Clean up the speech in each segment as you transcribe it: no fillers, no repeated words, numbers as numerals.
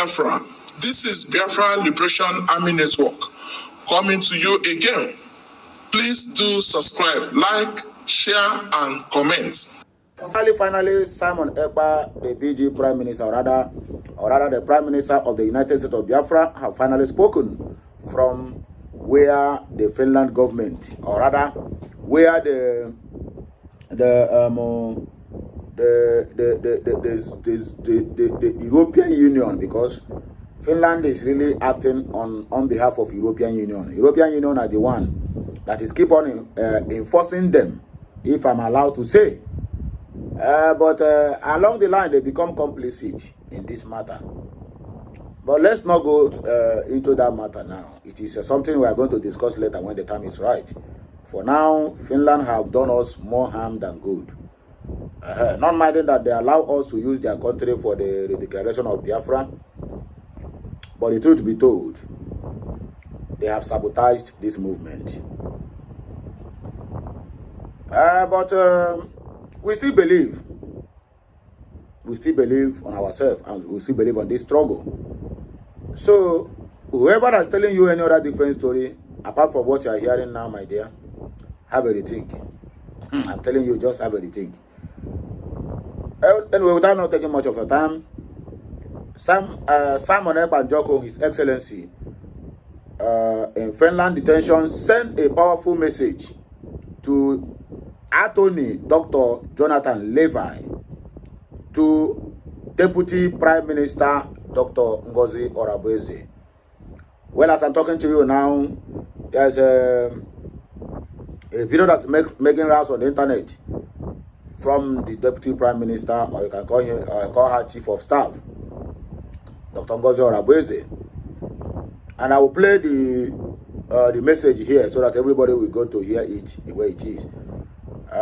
Biafran. This is Biafran Liberation Army Network coming to you again. Please do subscribe, like, share, and comment. Finally, Simon Ekpa, the BG Prime Minister, or rather the Prime Minister of the United States of Biafra, have finally spoken from where the Finland government, or rather, where the European Union, because Finland is really acting on behalf of European Union. European Union are the one that is keep on enforcing them, if I'm allowed to say. But along the line, they become complicit in this matter. But let's not go into that matter now. It is something we are going to discuss later when the time is right. For now, Finland have done us more harm than good. Not minding that they allow us to use their country for the declaration of Biafra. But the truth be told, they have sabotaged this movement. But we still believe. We still believe on ourselves, and we still believe on this struggle. So, whoever is telling you any other different story, apart from what you are hearing now, my dear, have a rethink. I'm telling you, just have a rethink. Anyway, without not taking much of your time, Simon Ekpa, His Excellency, in Finland detention, sent a powerful message to Attorney Dr. Jonathan Levy, to Deputy Prime Minister Dr. Ngozi Orebeze. Well, as I'm talking to you now, there's a video that's making rounds on the internet from the Deputy Prime Minister, or you can call her Chief of Staff, Dr. Ngozi Orebeze. And I will play the message here so that everybody will go to hear it the way it is.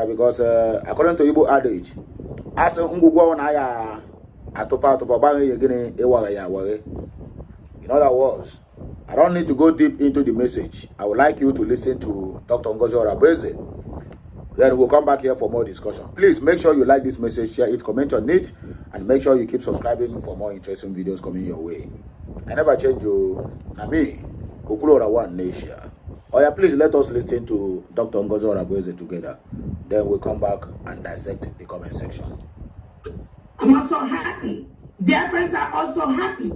Because according to Igbo adage, as in other words, I don't need to go deep into the message. I would like you to listen to Dr. Ngozi Orebeze. Then we'll come back here for more discussion. Please make sure you like this message, share it, comment on it, and make sure you keep subscribing for more interesting videos coming your way. I never change you. Nami, Kukulora One Nation. Oh yeah, please let us listen to Dr. Ngozi Orebeze together. Then we'll come back and dissect the comment section. I'm also happy. Biafrans are also happy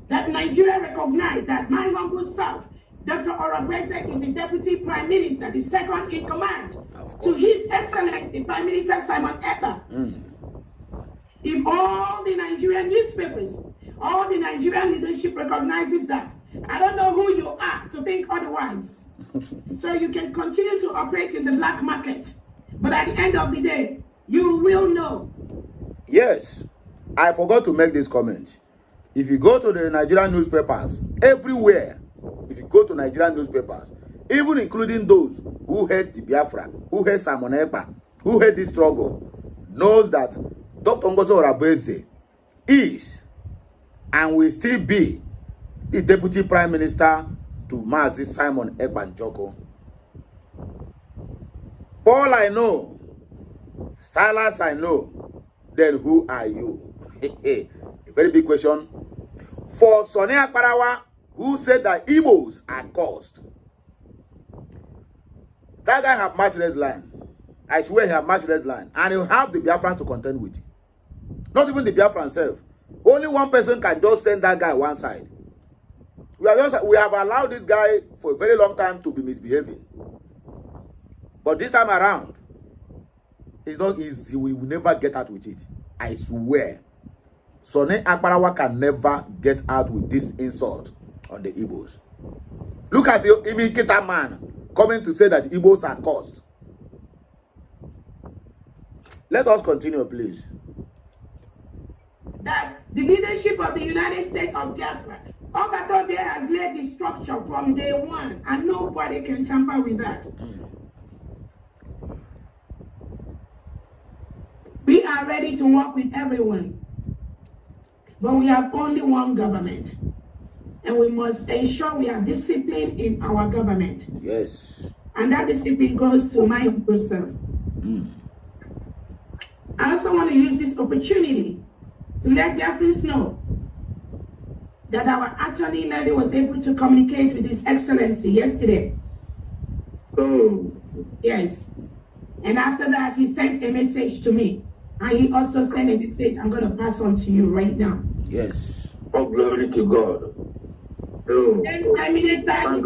that Nigeria recognized that my humble self, Dr. Orebeze, is the Deputy Prime Minister, the second in command to His Excellency Prime Minister Simon Ekpa. If all the Nigerian newspapers, all the Nigerian leadership recognizes that, I don't know who you are to think otherwise. So you can continue to operate in the black market. But at the end of the day, you will know. Yes, I forgot to make this comment. If you go to the Nigerian newspapers, everywhere, if you go to Nigerian newspapers, even including those who hate the Biafra, who hate Simon Ekpa, who hate this struggle, knows that Dr. Ngozi Orebeze is and will still be the Deputy Prime Minister to Mazi Simon Ekpa Njoko. Paul I know, Silas I know, then who are you? A very big question. For Sonny Akparawa, who said that Igbos are cursed. That guy have matched red line. I swear he have matched red line. And he'll have the Biafran to contend with. Not even the Biafran self. Only one person can just send that guy one side. We have allowed this guy for a very long time to be misbehaving. But this time around, it's not easy. We will never get out with it. I swear. Sonny Akparawa can never get out with this insult on the Igbos. Look at the even Kita man coming to say that Igbos are cursed. Let us continue, please. That the leadership of the United States of Biafra, Obatobe has laid the structure from day one, and nobody can tamper with that. We are ready to work with everyone. But we have only one government. And we must ensure we have discipline in our government. Yes. And that discipline goes to my person. I also want to use this opportunity to let Biafrans know that our attorney Levy was able to communicate with His Excellency yesterday. Oh. Yes. And after that, he sent a message to me. And he also sent a message I'm going to pass on to you right now. Yes. Oh, glory to God. Oh. And Prime Minister is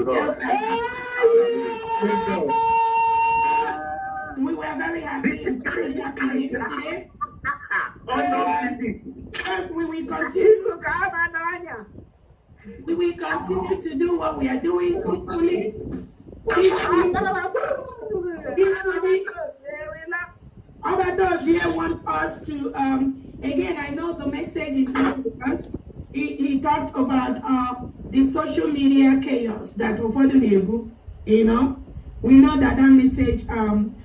we were very happy and very happy yesterday. We will continue. We will continue to do what we are doing peacefully. Obadogie wants us to, again, I know the message is not to us. He talked about the social media chaos that you know. We know that message,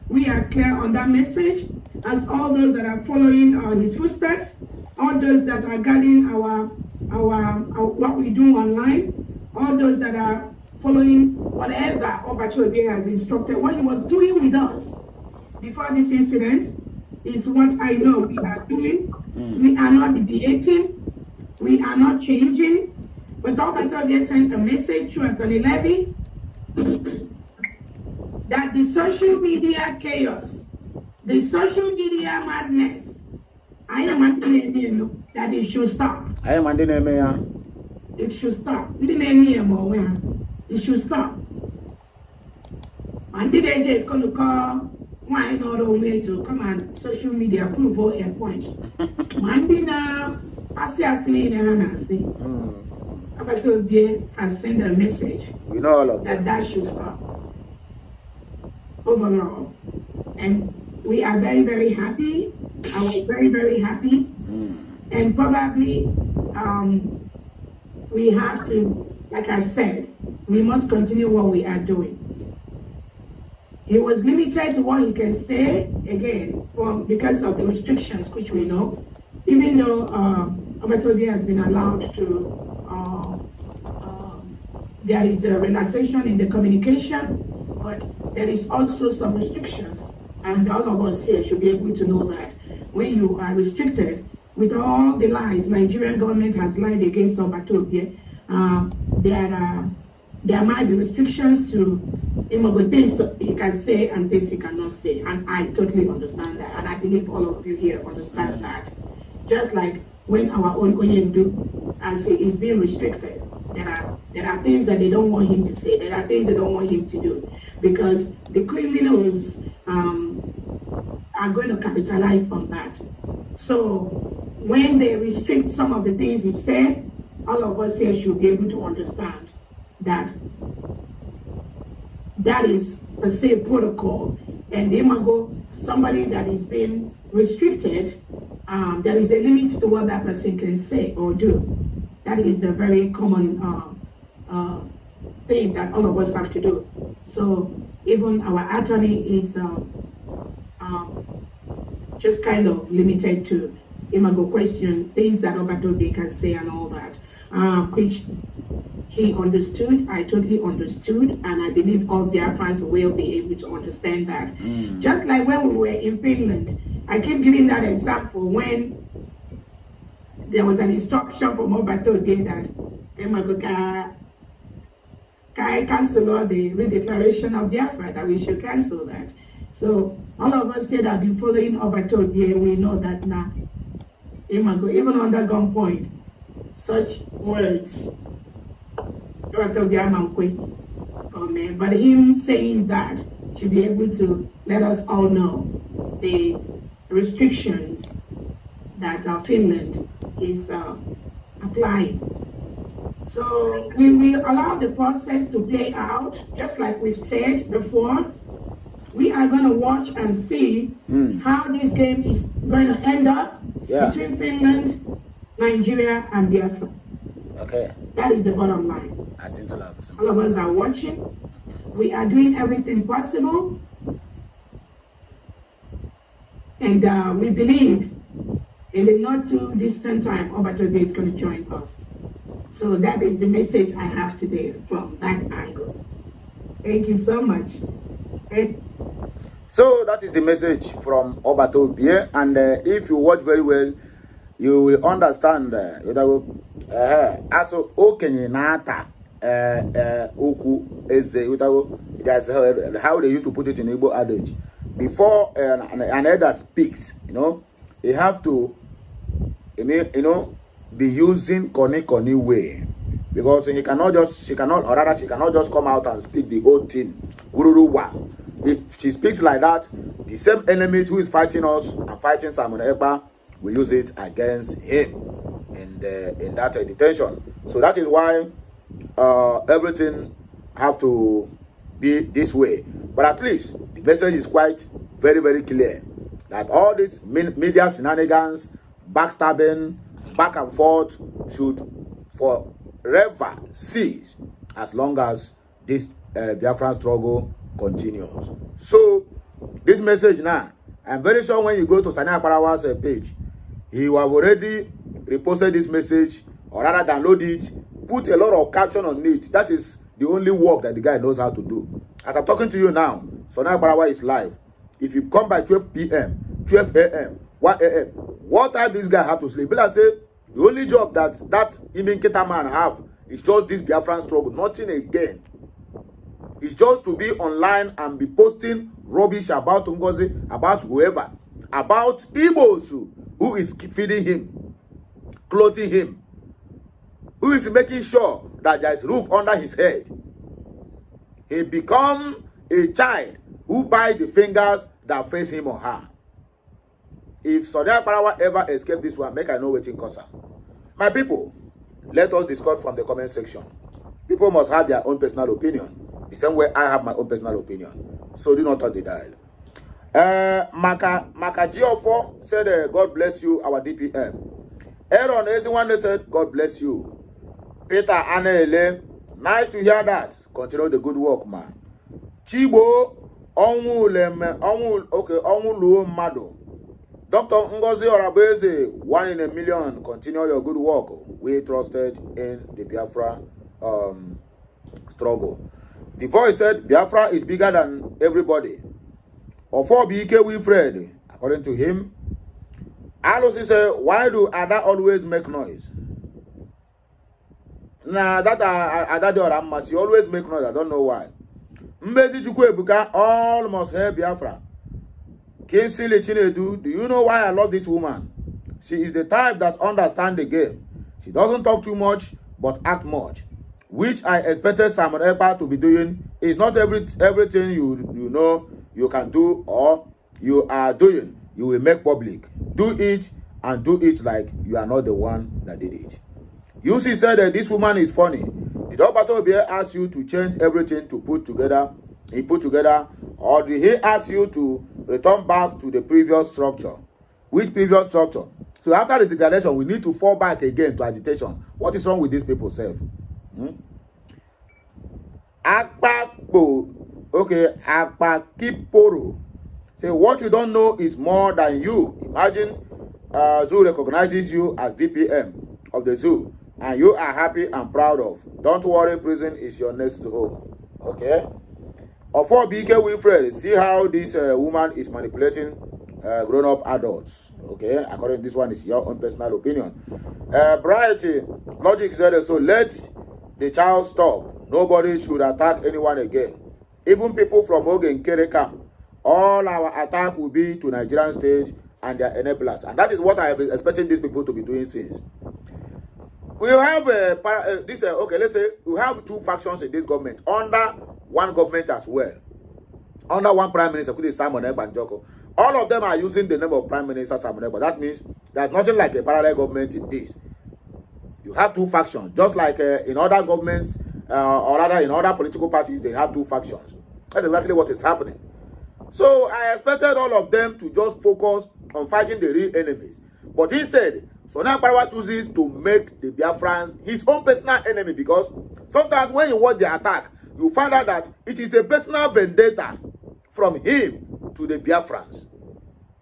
we are clear on that message, as all those that are following his footsteps, all those that are guarding our what we do online, all those that are following whatever Obadogie has instructed. What he was doing with us before this incident is what I know we are doing. We are not deviating. We are not changing. But Obadogie sent a message to Anthony Levy that the social media chaos, the social media madness, I am that it should stop. I am It should stop. It should stop. And did AJ going to call why not only to come on social media prove a point. Mandina, I see Obadogie has sent a message. We know all of that should stop. Overall. And we are very, very happy. I was very, very happy. And probably we have to, like I said, we must continue what we are doing. He was limited to what he can say, again, because of the restrictions, which we know. Even though Obadogie has been allowed to, there is a relaxation in the communication, but there is also some restrictions. And all of us here should be able to know that when you are restricted, with all the lies Nigerian government has lied against Obadogie, there might be restrictions to things he can say and things he cannot say. And I totally understand that. And I believe all of you here understand that. Just like when our own Onyendu, as he is being restricted, there are things that they don't want him to say. There are things they don't want him to do. Because the criminals are going to capitalize on that. So when they restrict some of the things he said, all of us here should be able to understand that that is a safe protocol. And somebody that is being restricted, there is a limit to what that person can say or do. That is a very common thing that all of us have to do. So even our attorney is just kind of limited to question things that Obadogie can say and all that, which he understood. I totally understood, and I believe all Biafrans will be able to understand that. Just like when we were in Finland, I keep giving that example when there was an instruction from Obadogie that cancel the redeclaration of Biafra, that we should cancel that. So all of us here that have been following Obadogie, we know that now, even under gunpoint, such words, but him saying that should be able to let us all know the restrictions that Finland is applying. So we will allow the process to play out, just like we've said before. We are going to watch and see how this game is going to end up between Finland, Nigeria, and Biafra. Okay. That is the bottom line. All of us are watching. We are doing everything possible. And we believe in the not too distant time, Obadogie is going to join us. So that is the message I have today from that angle. Thank you so much. So that is the message from Obadogie, and if you watch very well, you will understand Also okenye nata oku eze without that's how they used to put it in Igbo adage. Before an elder speaks, you know, they have to be using koni way, because she cannot just come out and speak the whole thing. If she speaks like that, the same enemies who is fighting us and fighting Simon Ekpa will use it against him in that detention. So that is why everything have to be this way. But at least the message is quite very, very clear that all these media shenanigans, backstabbing, back and forth should forever cease as long as this Biafran struggle continues. So this message now, I'm very sure when you go to Sani Akparawa's page, he will have already reposted this message, or rather download it, put a lot of caption on it. That is the only work that the guy knows how to do. As I'm talking to you now, Sani Akparawa is live. If you come by 12 p.m., 12 a.m., 1 a.m., what time this guy have to sleep? But I say, the only job that Imin Keta man have is just this Biafran struggle, nothing again. It's just to be online and be posting rubbish about Ngozi, about whoever, about Igbos who is feeding him, clothing him, who is making sure that there is roof under his head. He become a child who bites the fingers that face him or her. If Sani Akparawa ever escape this one, make I know wetin cause am. My people, let us discuss from the comment section. People must have their own personal opinion, the same way I have my own personal opinion. So do not touch the dial. Maka Giofo said, God bless you, our DPM. Aaron Eziwande said, God bless you. Peter Anele, nice to hear that. Continue the good work, man. Chibo, Onwuluo Mado. Dr. Ngozi Orabeze, 1 in a million. Continue your good work. We trusted in the Biafra struggle. The voice said, Biafra is bigger than everybody. Ofo BK Wilfred, according to him. Alosi said, why do Ada always make noise? Nah, that Ada Oramma, she always make noise. I don't know why. Mbezi Chukwebuka, all must help Biafra. Kinsile Chinedu, do you know why I love this woman? She is the type that understands the game. She doesn't talk too much, but act much. Which I expected Simon Ekpa to be doing. Is not everything you know you can do or you are doing, you will make public. Do it and do it like you are not the one that did it. UC said that this woman is funny. Did Obato Obiere ask you to change everything to put together, or did he ask you to return back to the previous structure? Which previous structure? So after the declaration, we need to fall back again to agitation. What is wrong with these people, self? Akpakiporo. Say what you don't know is more than you. Imagine zoo recognizes you as DPM of the zoo, and you are happy and proud of. Don't worry, prison is your next home. Okay? Or for BK Wilfred, see how this woman is manipulating grown-up adults. Okay? According to this one, is your own personal opinion. Brighty Logic said, so let the child stop. Nobody should attack anyone again. Even people from Ogen Kere camp. All our attack will be to Nigerian state and their enablers. And that is what I have been expecting these people to be doing since. We have okay, let's say we have two factions in this government under one government as well. Under one prime minister, could be Simon Ekpa and Joko. All of them are using the name of Prime Minister Simon Ekpa. That means there's nothing like a parallel government in this. You have two factions, just like in other governments, or rather in other political parties, they have two factions. That's exactly what is happening. So I expected all of them to just focus on fighting the real enemies. But instead, Sani Akparawa chooses to make the Biafrans his own personal enemy, because sometimes when you watch the attack, you find out that it is a personal vendetta from him to the Biafrans.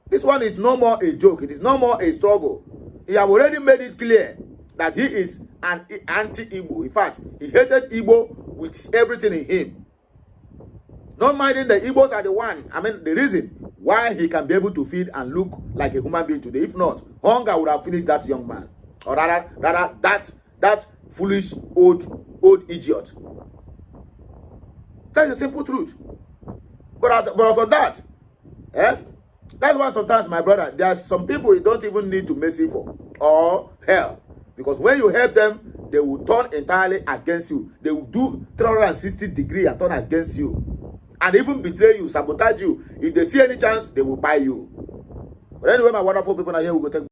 This one is no more a joke. It is no more a struggle. He have already made it clear that he is an anti-Igbo. In fact, he hated Igbo with everything in him. Not minding the Igbos are the reason why he can be able to feed and look like a human being today. If not, hunger would have finished that young man. Or rather that that foolish old idiot. That's the simple truth. But out of that, that's why sometimes, my brother, there are some people you don't even need to mercy for or help. Because when you help them, they will turn entirely against you. They will do 360 degrees and turn against you. And even betray you, sabotage you. If they see any chance, they will buy you. But anyway, my wonderful people are here, we go take